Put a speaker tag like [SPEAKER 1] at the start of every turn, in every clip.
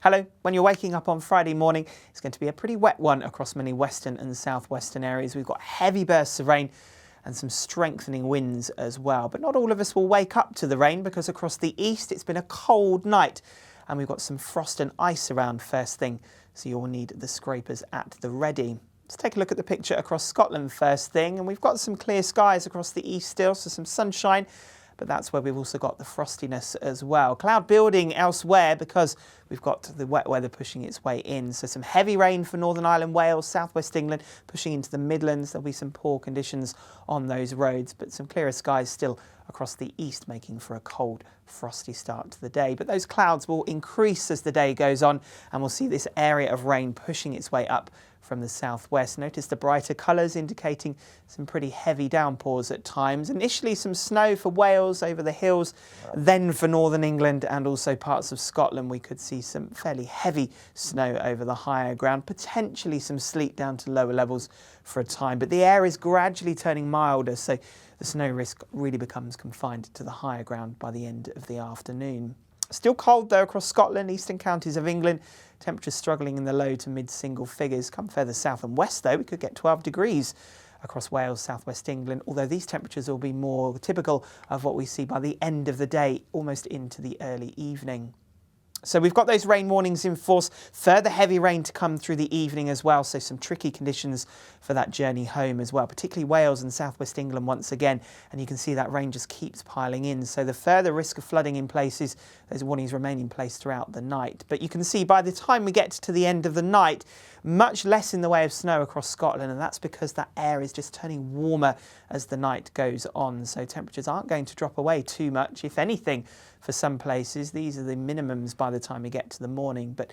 [SPEAKER 1] Hello. When you're waking up on Friday morning, it's going to be a pretty wet one across many western and southwestern areas. We've got heavy bursts of rain and some strengthening winds as well. But not all of us will wake up to the rain because across the east it's been a cold night and we've got some frost and ice around first thing, so you'll need the scrapers at the ready. Let's take a look at the picture across Scotland first thing, and we've got some clear skies across the east still, so some sunshine, but that's where we've also got the frostiness as well. Cloud building elsewhere because we've got the wet weather pushing its way in. So some heavy rain for Northern Ireland, Wales, southwest England, pushing into the Midlands. There'll be some poor conditions on those roads, but some clearer skies still across the east, making for a cold, frosty start to the day. But those clouds will increase as the day goes on, and we'll see this area of rain pushing its way up from the southwest. Notice the brighter colours indicating some pretty heavy downpours at times. Initially some snow for Wales over the hills, then for northern England and also parts of Scotland we could see some fairly heavy snow over the higher ground, potentially some sleet down to lower levels for a time. But the air is gradually turning milder, so the snow risk really becomes confined to the higher ground by the end of the afternoon. Still cold though across Scotland, eastern counties of England. Temperatures struggling in the low to mid single figures. Come further south and west though, we could get 12 degrees across Wales, southwest England, although these temperatures will be more typical of what we see by the end of the day, almost into the early evening. So we've got those rain warnings in force, further heavy rain to come through the evening as well, so some tricky conditions for that journey home as well, particularly Wales and southwest England once again, and you can see that rain just keeps piling in, so the further risk of flooding in places, those warnings remain in place throughout the night. But you can see by the time we get to the end of the night, much less in the way of snow across Scotland, and that's because that air is just turning warmer as the night goes on, so temperatures aren't going to drop away too much. If anything, for some places these are the minimums by the time we get to the morning, but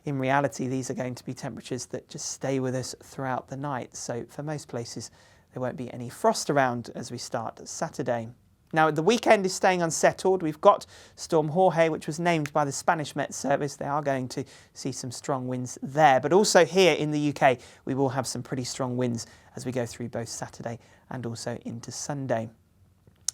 [SPEAKER 1] in reality these are going to be temperatures that just stay with us throughout the night, so for most places there won't be any frost around as we start Saturday. Now the weekend is staying unsettled. We've got Storm Jorge, which was named by the Spanish Met Service. They are going to see some strong winds there, but also here in the UK we will have some pretty strong winds as we go through both Saturday and also into Sunday.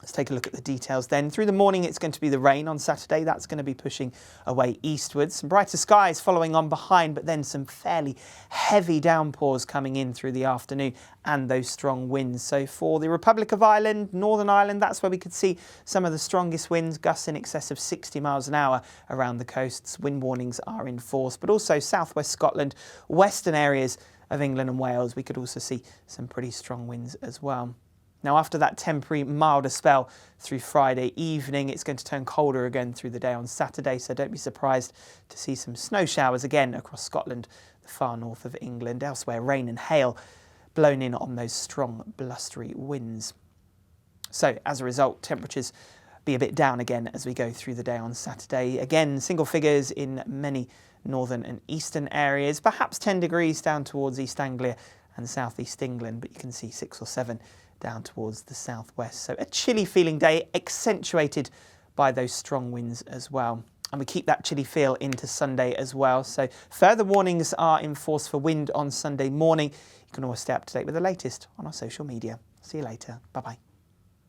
[SPEAKER 1] Let's take a look at the details then. Through the morning it's going to be the rain on Saturday. That's going to be pushing away eastwards. Some brighter skies following on behind, but then some fairly heavy downpours coming in through the afternoon and those strong winds. So for the Republic of Ireland, Northern Ireland, that's where we could see some of the strongest winds, gusts in excess of 60 miles an hour around the coasts. Wind warnings are in force, but also southwest Scotland, western areas of England and Wales, we could also see some pretty strong winds as well. Now after that temporary milder spell through Friday evening, it's going to turn colder again through the day on Saturday, so don't be surprised to see some snow showers again across Scotland, the far north of England. Elsewhere, rain and hail blown in on those strong blustery winds. So as a result, temperatures be a bit down again as we go through the day on Saturday. Again, single figures in many northern and eastern areas, perhaps 10 degrees down towards East Anglia and southeast England, but you can see 6 or 7 down towards the southwest. So a chilly feeling day, accentuated by those strong winds as well. And we keep that chilly feel into Sunday as well. So further warnings are in force for wind on Sunday morning. You can always stay up to date with the latest on our social media. See you later. Bye-bye.